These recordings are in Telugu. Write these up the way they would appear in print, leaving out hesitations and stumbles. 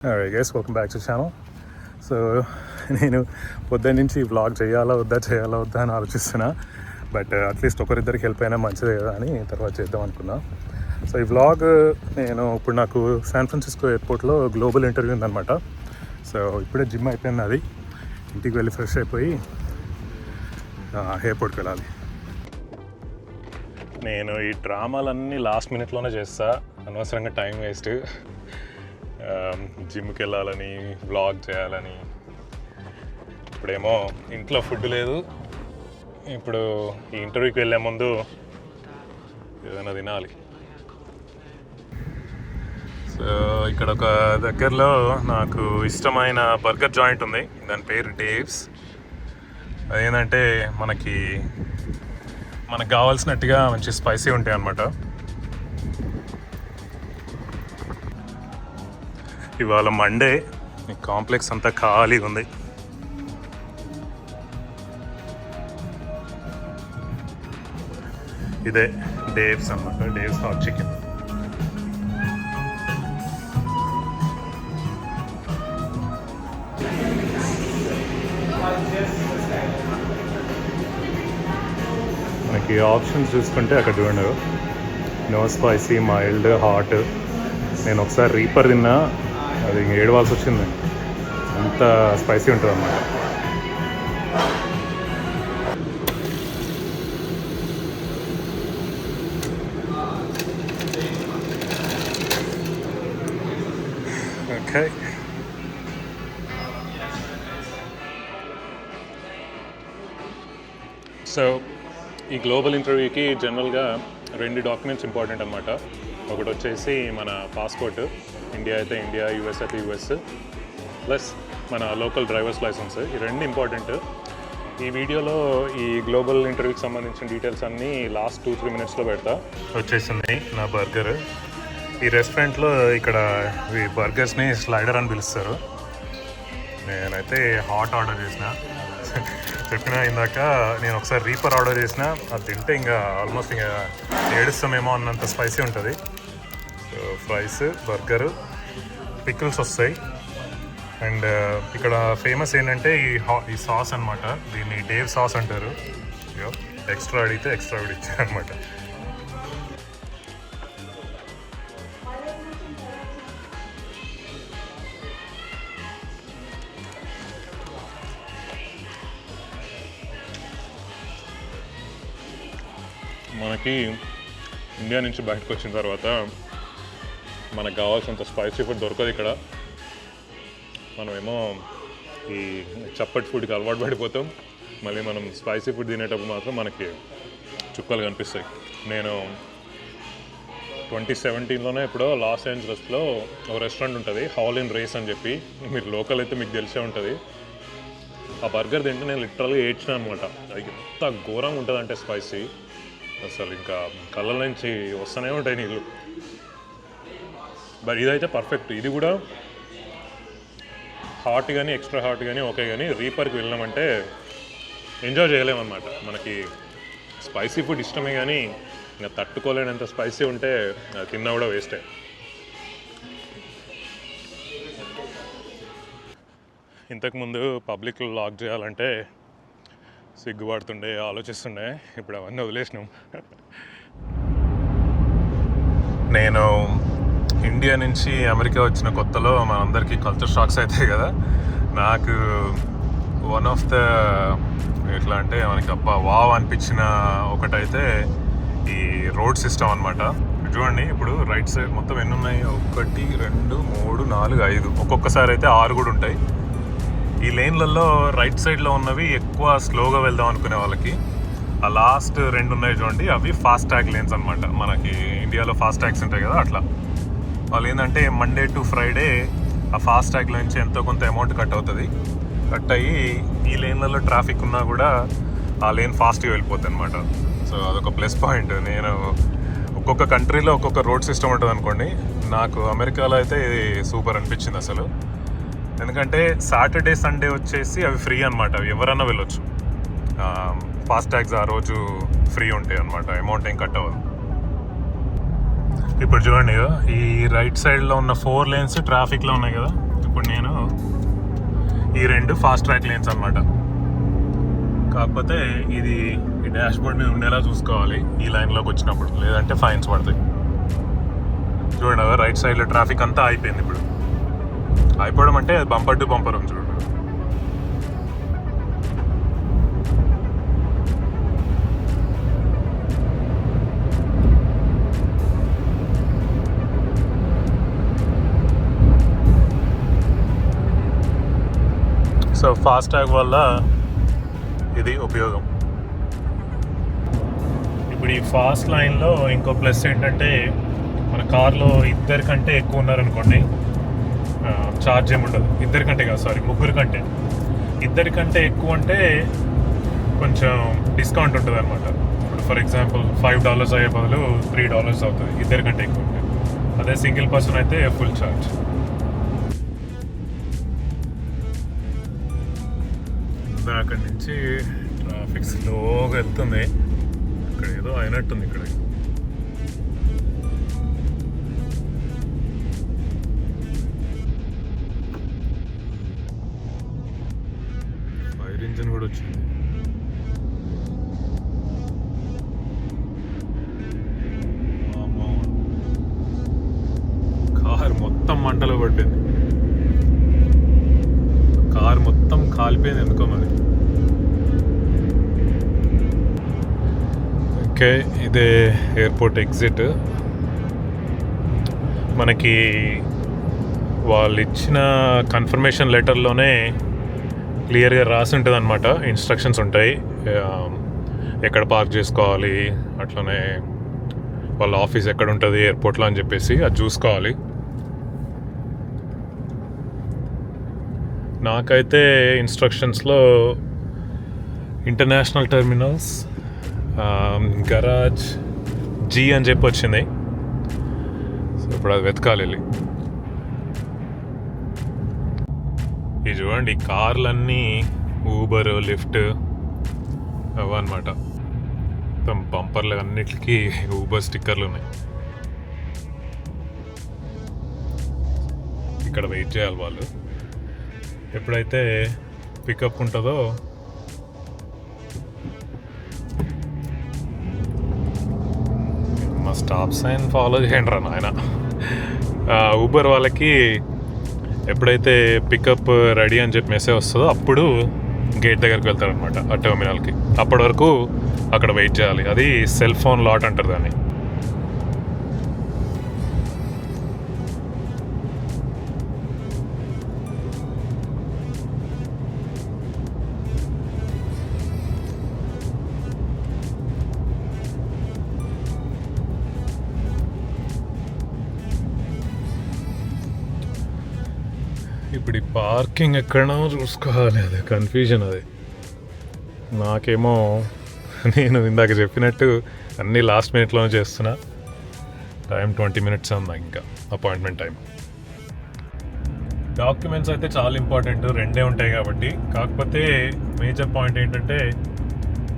Alright guys, welcome back to the channel. So నేను పొద్దున్న నుంచి వ్లాగ్ చేయాలా వద్దా అని ఆలోచిస్తున్నా. బట్ అట్లీస్ట్ ఒకరిద్దరికి హెల్ప్ అయినా మంచిదే కదా అని తర్వాత చేద్దాం అనుకున్నా. సో ఈ వ్లాగ్ నేను ఇప్పుడు నాకు శాన్ ఫ్రాన్సిస్కో ఎయిర్పోర్ట్లో గ్లోబల్ ఇంటర్వ్యూ ఉందన్నమాట. సో ఇప్పుడే జిమ్ అయిపోయింది, అది ఇంటికి వెళ్ళి ఫ్రెష్ అయిపోయి ఎయిర్పోర్ట్కి వెళ్ళాలి. నేను ఈ డ్రామాలన్నీ లాస్ట్ మినిట్లోనే చేస్తా, అనవసరంగా టైం వేస్ట్. జిమ్కి వెళ్ళాలని, వ్లాగ్ చేయాలని. ఇప్పుడేమో ఇంట్లో ఫుడ్ లేదు. ఇప్పుడు ఈ ఇంటర్వ్యూకి వెళ్ళే ముందు ఏదైనా తినాలి. సో ఇక్కడ ఒక దగ్గరలో నాకు ఇష్టమైన బర్గర్ జాయింట్ ఉంది, దాని పేరు డేవ్స్. అదేంటంటే మనకు కావాల్సినట్టుగా మంచి స్పైసీ ఉంటాయి అన్నమాట. ఇవాళ మండే, కాంప్లెక్స్ అంతా ఖాళీగా ఉంది. ఇదే డేవ్స్ అన్నమాట, డేవ్స్ హాట్ చికెన్. మనకి ఆప్షన్స్ చూసుకుంటే అక్కడ చూడండి, నో స్పైసీ, మైల్డ్, హాట్. నేను ఒకసారి రీపర్ తిన్నా, అది ఏడవాల్సి వచ్చింది, అంత స్పైసీ ఉంటుంది అన్నమాట. ఓకే, సో ఈ గ్లోబల్ ఇంటర్వ్యూకి జనరల్గా 2 డాక్యుమెంట్స్ ఇంపార్టెంట్ అన్నమాట. ఒకటి వచ్చేసి మన పాస్పోర్ట్, ఇండియా అయితే ఇండియా, యూఎస్ అయితే యూఎస్, ప్లస్ మన లోకల్ డ్రైవర్స్ లైసెన్స్. ఈ 2 ఇంపార్టెంట్. ఈ వీడియోలో ఈ గ్లోబల్ ఇంటర్వ్యూకి సంబంధించిన డీటెయిల్స్ అన్నీ లాస్ట్ 2-3 మినిట్స్లో పెడతా. వచ్చేసింది నా బర్గర్. ఈ రెస్టారెంట్లో ఇక్కడ ఈ బర్గర్స్ని స్లైడర్ అని పిలుస్తారు. నేనైతే హాట్ ఆర్డర్ చేసిన. చెప్పిన ఇందాక నేను ఒకసారి రీపర్ ఆర్డర్ చేసిన, అది తింటే ఇంకా ఆల్మోస్ట్ ఇంకా ఏడుస్తామేమో అన్నంత స్పైసీ ఉంటుంది. సో ఫ్రైస్, బర్గరు, పికిల్స్ వస్తాయి. అండ్ ఇక్కడ ఫేమస్ ఏంటంటే ఈ సాస్ అనమాట, దీన్ని డేవ్ సాస్ అంటారు. ఎక్స్ట్రా అడిగితే ఎక్స్ట్రా కూడా ఇచ్చారు అనమాట. మనకి ఇండియా నుంచి బయటకు వచ్చిన తర్వాత మనకు కావాల్సినంత స్పైసీ ఫుడ్ దొరకదు ఇక్కడ. మనమేమో ఈ చప్పటి ఫుడ్కి అలవాటు పడిపోతాం. మళ్ళీ మనం స్పైసీ ఫుడ్ తినేటప్పుడు మాత్రం మనకి చుక్కలు కనిపిస్తాయి. నేను 2017లోనే ఎప్పుడో లాస్ ఏంజలస్లో ఒక రెస్టారెంట్ ఉంటుంది, హాల్ ఇన్ రేస్ అని చెప్పి. మీరు లోకల్ అయితే మీకు తెలిసే ఉంటుంది. ఆ బర్గర్ తింటే నేను లిటరల్గా ఏడ్చినా అనమాట. ఎంత ఘోరంగా ఉంటుంది అంటే స్పైసీ, అసలు ఇంకా కళ్ళ నుంచి వస్తూనే ఉంటాయి నీళ్ళు. బట్ ఇదైతే పర్ఫెక్ట్. ఇది కూడా హాట్ కానీ ఎక్స్ట్రా హాట్ కానీ ఓకే, కానీ రీపర్కి వెళ్ళామంటే ఎంజాయ్ చేయలేమన్నమాట. మనకి స్పైసీ ఫుడ్ ఇష్టమే, కానీ ఇంకా తట్టుకోలేనంత స్పైసీ ఉంటే తిన్నా కూడా వేస్టే. ఇంతకుముందు పబ్లిక్లో వ్లాగ్ చేయాలంటే సిగ్గుపడుతుండే, ఆలోచిస్తుండే. ఇప్పుడు అవన్నీ వదిలేసినాం. నేను ఇండియా నుంచి అమెరికా వచ్చిన కొత్తలో మనందరికీ కల్చర్ షాక్స్ అవుతాయి కదా. నాకు వన్ ఆఫ్ ద ఎట్లా అంటే మనకి వావ్ అనిపించిన ఒకటైతే ఈ రోడ్ సిస్టమ్ అనమాట. చూడండి, ఇప్పుడు రైట్ సైడ్ మొత్తం ఎన్ని ఉన్నాయి? 1, 2, 3, 4, 5, ఒక్కొక్కసారి అయితే 6 కూడా ఉంటాయి. ఈ లేన్లలో రైట్ సైడ్లో ఉన్నవి ఎక్కువ స్లోగా వెళ్దాం అనుకునే వాళ్ళకి. ఆ లాస్ట్ 2 ఉన్నాయి చూడండి, అవి ఫాస్ట్ ట్యాగ్ లేన్స్ అనమాట. మనకి ఇండియాలో ఫాస్ట్ ట్యాగ్స్ ఉంటాయి కదా, అట్లా. వాళ్ళు ఏంటంటే మండే టు ఫ్రైడే ఆ ఫాస్ట్ ట్యాగ్లో నుంచి ఎంతో కొంత అమౌంట్ కట్ అవుతుంది. కట్ అయ్యి ఈ లేన్లలో ట్రాఫిక్ ఉన్నా కూడా ఆ లేన్ ఫాస్ట్గా వెళ్ళిపోతుంది అనమాట. సో అదొక ప్లస్ పాయింట్. నేను ఒక్కొక్క కంట్రీలో ఒక్కొక్క రోడ్ సిస్టమ్ ఉంటుంది అనుకోండి. నాకు అమెరికాలో అయితే ఇది సూపర్ అనిపించింది అసలు. ఎందుకంటే సాటర్డే, సండే వచ్చేసి అవి ఫ్రీ అనమాట, అవి ఎవరన్నా వెళ్ళొచ్చు. ఫాస్ట్ ట్యాగ్స్ ఆ రోజు ఫ్రీ ఉంటాయి అనమాట, అమౌంట్ ఏం కట్ అవ్వదు. ఇప్పుడు చూడండి, ఈ రైట్ సైడ్లో ఉన్న 4 లేన్స్ ట్రాఫిక్లో ఉన్నాయి కదా, ఇప్పుడు నేను ఈ రెండు ఫాస్ట్ ట్రాక్ లేన్స్ అనమాట. కాకపోతే ఇది ఈ డాష్ బోర్డ్ మీద ఉండేలా చూసుకోవాలి ఈ లైన్లోకి వచ్చినప్పుడు, లేదంటే ఫైన్స్ పడతాయి. చూడండి రైట్ సైడ్లో ట్రాఫిక్ అంతా అయిపోయింది. ఇప్పుడు అయిపోవడం అంటే బంపర్ టు బంపర్ ఉంది చూడండి. సో ఫాస్ట్ ట్యాగ్ వల్ల ఇది ఉపయోగం. ఇప్పుడు ఈ ఫాస్ట్ లైన్లో ఇంకో ప్లస్ ఏంటంటే మన కార్లో ఇద్దరికంటే ఎక్కువ ఉన్నారనుకోండి ఛార్జ్ ఏముండదు. ఇద్దరికంటే కాదు, సారీ, ముగ్గురు కంటే. ఇద్దరికంటే ఎక్కువ అంటే కొంచెం డిస్కౌంట్ ఉంటుంది అనమాట. ఇప్పుడు ఫర్ ఎగ్జాంపుల్ $5 అయ్యే బదులు $3 అవుతుంది ఇద్దరికంటే ఎక్కువ ఉంటే. అదే సింగిల్ పర్సన్ అయితే ఫుల్ ఛార్జ్. అక్కడి నుంచి ట్రాఫిక్ స్లోగా వెళ్తుంది. ఇక్కడ ఏదో అయినట్టుంది. ఇక్కడ ఫైర్ ఇంజిన్ కూడా వచ్చింది. కార్ మొత్తం మంటలో పట్టింది. కార్ మొత్తం కాలిపోయింది ఎందుకో మరి. ఓకే, ఇదే ఎయిర్పోర్ట్ ఎగ్జిట్. మనకి వాళ్ళు ఇచ్చిన కన్ఫర్మేషన్ లెటర్లోనే క్లియర్గా రాసి ఉంటుంది అనమాట. ఇన్స్ట్రక్షన్స్ ఉంటాయి ఎక్కడ పార్క్ చేసుకోవాలి, అట్లనే వాళ్ళ ఆఫీస్ ఎక్కడ ఉంటుంది ఎయిర్పోర్ట్లో అని చెప్పేసి అది చూసుకోవాలి. నాకైతే ఇన్స్ట్రక్షన్స్లో ఇంటర్నేషనల్ టెర్మినల్స్ గరాజ్ జీ అని చెప్పి వచ్చింది. సో ఇప్పుడు అది వెతకాలి వెళ్ళి. ఇది చూడండి, ఈ కార్లన్నీ ఊబర్, లిఫ్ట్ అవన్నమాట. మొత్తం బంపర్లు అన్నిటికీ ఊబర్ స్టిక్కర్లు ఉన్నాయి. ఇక్కడ వెయిట్ చేయాలి వాళ్ళు. ఎప్పుడైతే పికప్ ఉంటుందో మా స్టాప్ సైన్ ఫాలో చేయండి రా నాయన. ఊబర్ వాళ్ళకి ఎప్పుడైతే పికప్ రెడీ అని చెప్పి మెసేజ్ వస్తుందో అప్పుడు గేట్ దగ్గరికి వెళ్తారనమాట, ఆ టెర్మినల్కి. అప్పటి వరకు అక్కడ వెయిట్ చేయాలి. అది సెల్ ఫోన్ లాట్ అంటారు దాన్ని. ఇప్పుడు ఈ పార్కింగ్ ఎక్కడో చూసుకోవాలి. అది కన్ఫ్యూజన్. అది నాకేమో నేను ఇందాక చెప్పినట్టు అన్నీ లాస్ట్ మినిట్లోనే చేస్తున్నా. టైం 20 minutes ఉంది ఇంకా అపాయింట్మెంట్ టైం. డాక్యుమెంట్స్ అయితే చాలా ఇంపార్టెంట్, రెండే ఉంటాయి కాబట్టి. కాకపోతే మేజర్ పాయింట్ ఏంటంటే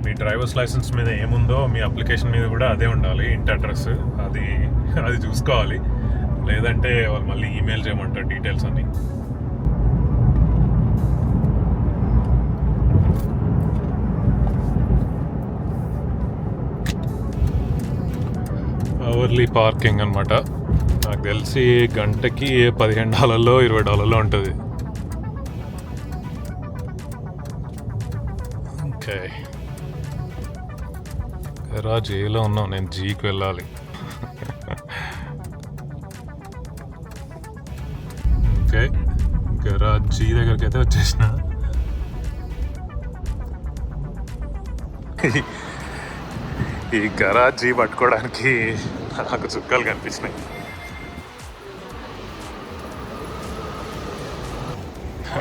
మీ డ్రైవర్స్ లైసెన్స్ మీద ఏముందో మీ అప్లికేషన్ మీద కూడా అదే ఉండాలి, ఇంటి అడ్రస్. అది చూసుకోవాలి, లేదంటే వాళ్ళు మళ్ళీ ఈమెయిల్ చేయమంటారు డీటెయిల్స్ అన్నీ. అవర్లీ పార్కింగ్ అనమాట. నాకు తెలిసి గంటకి $15 $20 ఉంటుంది. ఓకే, గరాజ్ ఏలో ఉన్నాం, నేను జీకి వెళ్ళాలి. ఓకే, గరాజ్ జీ దగ్గరికి అయితే వచ్చేసిన. ఈ గరాజీ పట్టుకోవడానికి నాకు చుక్కలు కనిపించినాయి.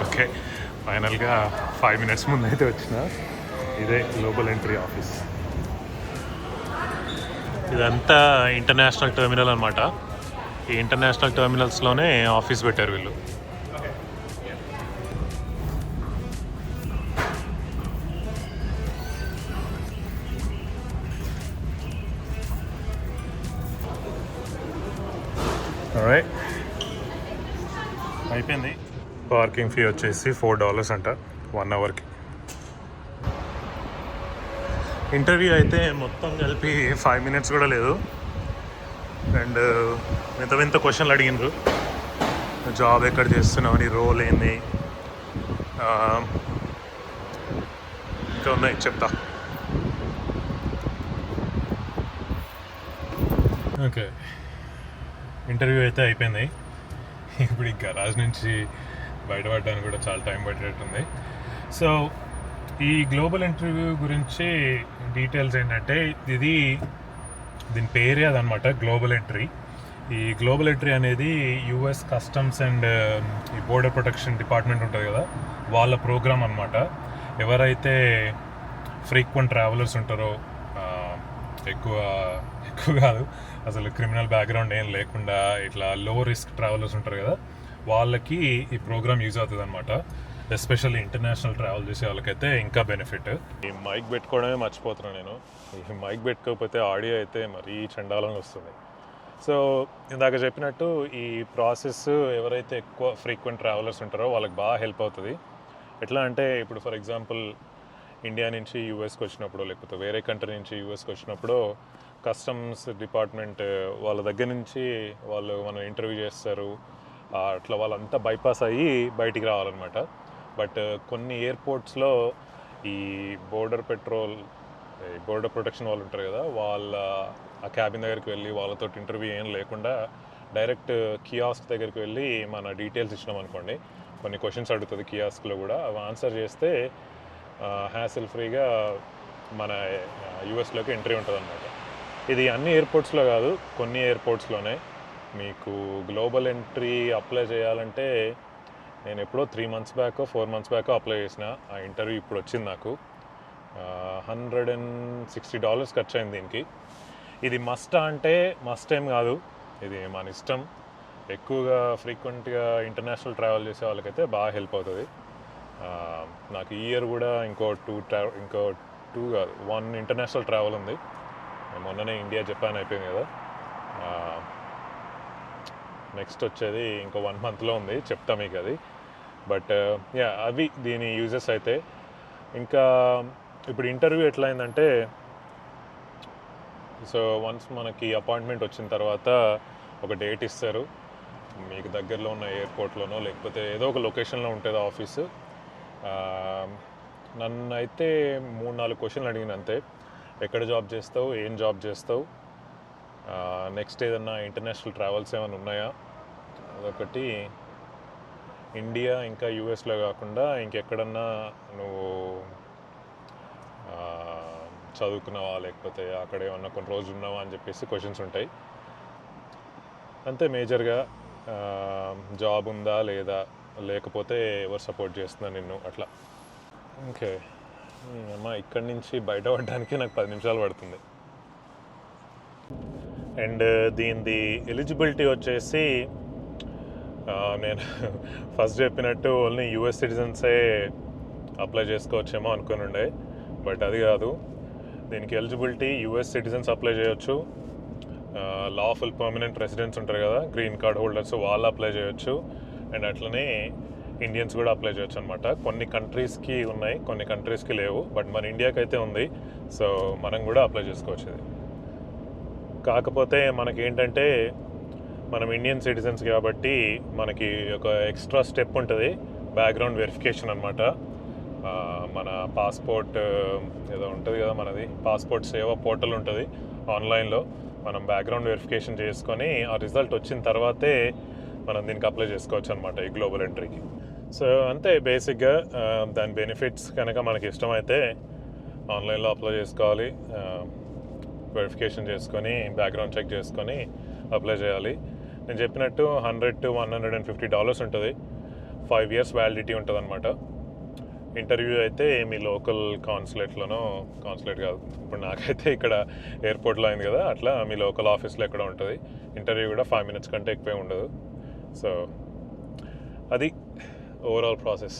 ఓకే, ఫైనల్గా 5 minutes ముందు అయితే వచ్చిన. ఇదే గ్లోబల్ ఎంట్రీ ఆఫీస్. ఇదంతా ఇంటర్నేషనల్ టెర్మినల్ అనమాట. ఈ ఇంటర్నేషనల్ టెర్మినల్స్లోనే ఆఫీస్ పెట్టారు వీళ్ళు. అయిపోయింది. పార్కింగ్ ఫీ వచ్చేసి $4 అంట 1 అవర్కి. ఇంటర్వ్యూ అయితే మొత్తం కలిపి 5 minutes కూడా లేదు. అండ్ వింత క్వశ్చన్లు అడిగినారు. జాబ్ ఎక్కడ చేస్తున్నావు, నీ రోల్ ఏంది, ఇంకా ఉన్నాయి చెప్తా. ఓకే, ఇంటర్వ్యూ అయితే అయిపోయింది. ఇప్పుడు ఈ గరాజ్ నుంచి బయటపడడానికి కూడా చాలా టైం పట్టేటట్టుంది. సో ఈ గ్లోబల్ ఇంటర్వ్యూ గురించి డీటెయిల్స్ ఏంటంటే, దీని పేరే అదనమాట, గ్లోబల్ ఎంట్రీ. ఈ గ్లోబల్ ఎంట్రీ అనేది యుఎస్ కస్టమ్స్ అండ్ ఈ బోర్డర్ ప్రొటెక్షన్ డిపార్ట్మెంట్ ఉంటుంది కదా, వాళ్ళ ప్రోగ్రామ్ అనమాట. ఎవరైతే ఫ్రీక్వెంట్ ట్రావెలర్స్ ఉంటారో, ఎక్కువ కాదు అసలు క్రిమినల్ బ్యాక్గ్రౌండ్ ఏం లేకుండా ఇట్లా లో రిస్క్ ట్రావెలర్స్ ఉంటారు కదా, వాళ్ళకి ఈ ప్రోగ్రామ్ యూజ్ అవుతుంది అనమాట. ఎస్పెషల్లీ ఇంటర్నేషనల్ ట్రావెల్ చేసే వాళ్ళకైతే ఇంకా బెనిఫిట్. ఈ మైక్ పెట్టుకోవడమే మర్చిపోతున్నాను నేను. ఈ మైక్ పెట్టుకోకపోతే ఆడియో అయితే మరీ చండాలంగా వస్తుంది. సో ఇందాక చెప్పినట్టు ఈ ప్రాసెస్ ఎవరైతే ఎక్కువ ఫ్రీక్వెంట్ ట్రావెలర్స్ ఉంటారో వాళ్ళకి బాగా హెల్ప్ అవుతుంది. ఎట్లా అంటే, ఇప్పుడు ఫర్ ఎగ్జాంపుల్ ఇండియా నుంచి యూఎస్కి వచ్చినప్పుడు, లేకపోతే వేరే కంట్రీ నుంచి యూఎస్కి వచ్చినప్పుడు కస్టమ్స్ డిపార్ట్మెంట్ వాళ్ళ దగ్గర నుంచి వాళ్ళు మనం ఇంటర్వ్యూ చేస్తారు. అట్లా వాళ్ళంతా బైపాస్ అయ్యి బయటికి రావాలన్నమాట. బట్ కొన్ని ఎయిర్పోర్ట్స్లో ఈ బోర్డర్ ప్రొటెక్షన్ వాళ్ళు ఉంటారు కదా, వాళ్ళ ఆ క్యాబిన్ దగ్గరికి వెళ్ళి వాళ్ళతో ఇంటర్వ్యూ ఏం లేకుండా డైరెక్ట్ కియాస్క్ దగ్గరికి వెళ్ళి మన డీటెయిల్స్ ఇచ్చినాం అనుకోండి, కొన్ని క్వశ్చన్స్ అడుగుతుంది కియాస్క్లో కూడా, అవి ఆన్సర్ చేస్తే హ్యాసిల్ ఫ్రీగా మన యూఎస్లోకి ఎంట్రీ ఉంటుంది అనమాట. ఇది అన్ని ఎయిర్పోర్ట్స్లో కాదు, కొన్ని ఎయిర్పోర్ట్స్లోనే. మీకు గ్లోబల్ ఎంట్రీ అప్లై చేయాలంటే నేను ఎప్పుడో 3 months back 4 months back apply చేసిన. ఆ ఇంటర్వ్యూ ఇప్పుడు వచ్చింది నాకు. $160 ఖర్చు అయింది దీనికి. ఇది మస్ట్ అంటే మస్ట్ ఏం కాదు, ఇది మన ఇష్టం. ఎక్కువగా ఫ్రీక్వెంట్గా ఇంటర్నేషనల్ ట్రావెల్ చేసే వాళ్ళకైతే బాగా హెల్ప్ అవుతుంది. నాకు ఈ ఇయర్ కూడా ఇంకో 2 కాదు 1 ఇంటర్నేషనల్ ట్రావెల్ ఉంది. మొన్ననే ఇండియా జపాన్ అయిపోయింది కదా, నెక్స్ట్ వచ్చేది ఇంకో 1 monthలో ఉంది, చెప్తా మీకు అది. బట్ అవి దీని యూజెస్ అయితే. ఇంకా ఇప్పుడు ఇంటర్వ్యూ ఎట్లా అయిందంటే, సో వన్స్ మనకి అపాయింట్మెంట్ వచ్చిన తర్వాత ఒక డేట్ ఇస్తారు. మీకు దగ్గరలో ఉన్న ఎయిర్పోర్ట్లోనో లేకపోతే ఏదో ఒక లొకేషన్లో ఉంటుంది ఆఫీసు. నన్ను అయితే 3-4 క్వశ్చన్లు అడిగిన అంతే. ఎక్కడ జాబ్ చేస్తావు, ఏం జాబ్ చేస్తావు, నెక్స్ట్ ఏదన్నా ఇంటర్నేషనల్ ట్రావెల్స్ ఏమైనా ఉన్నాయా, అదొకటి. ఇండియా ఇంకా యూఎస్లో కాకుండా ఇంకెక్కడన్నా నువ్వు చదువుకున్నావా, లేకపోతే అక్కడ ఏమన్నా కొన్ని రోజులు ఉన్నావా అని చెప్పేసి క్వశ్చన్స్ ఉంటాయి అంతే. మేజర్గా జాబ్ ఉందా లేదా, లేకపోతే ఎవరు సపోర్ట్ చేస్తున్నారు నిన్ను, అట్లా. ఓకే అమ్మ, ఇక్కడి నుంచి బయటపడడానికి నాకు 10 నిమిషాలు పడుతుంది. అండ్ దీనిది ఎలిజిబిలిటీ వచ్చేసి నేను ఫస్ట్ చెప్పినట్టు ఓన్లీ యూఎస్ సిటిజన్సే అప్లై చేసుకోవచ్చేమో అనుకుని ఉండే, బట్ అది కాదు. దీనికి ఎలిజిబిలిటీ యూఎస్ సిటిజన్స్ అప్లై చేయొచ్చు, లాఫుల్ పర్మనెంట్ రెసిడెంట్స్ ఉంటారు కదా, గ్రీన్ కార్డ్ హోల్డర్స్, వాళ్ళు అప్లై చేయొచ్చు. అండ్ అట్లనే ఇండియన్స్ కూడా అప్లై చేయొచ్చు అనమాట. కొన్ని కంట్రీస్కి ఉన్నాయి, కొన్ని కంట్రీస్కి లేవు, బట్ మన ఇండియాకి అయితే ఉంది. సో మనం కూడా అప్లై చేసుకోవచ్చు ఇది. కాకపోతే మనకేంటంటే, మనం ఇండియన్ సిటిజన్స్ కాబట్టి మనకి ఒక ఎక్స్ట్రా స్టెప్ ఉంటుంది, బ్యాక్గ్రౌండ్ వెరిఫికేషన్ అనమాట. మన పాస్పోర్ట్ ఏదో ఉంటుంది కదా, మనది పాస్పోర్ట్ సేవ పోర్టల్ ఉంటుంది ఆన్లైన్లో. మనం బ్యాక్గ్రౌండ్ వెరిఫికేషన్ చేసుకొని ఆ రిజల్ట్ వచ్చిన తర్వాతే మనం దీనికి అప్లై చేసుకోవచ్చు అనమాట, ఈ గ్లోబల్ ఎంట్రీకి. సో అంతే బేసిక్గా. దాని బెనిఫిట్స్ కనుక మనకి ఇష్టమైతే ఆన్లైన్లో అప్లై చేసుకోవాలి, వెరిఫికేషన్ చేసుకొని బ్యాక్గ్రౌండ్ చెక్ చేసుకొని అప్లై చేయాలి. నేను చెప్పినట్టు $100 to $150 ఉంటుంది. 5 years వ్యాలిడిటీ ఉంటుంది అనమాట. ఇంటర్వ్యూ అయితే మీ లోకల్ కాన్సులేట్ కాదు, ఇప్పుడు నాకైతే ఇక్కడ ఎయిర్పోర్ట్లో అయింది కదా, అట్లా మీ లోకల్ ఆఫీస్లో ఎక్కడ ఉంటుంది. ఇంటర్వ్యూ కూడా 5 minutes కంటే ఎక్కువే ఉండదు. సో అది ఓవరాల్ ప్రాసెస్.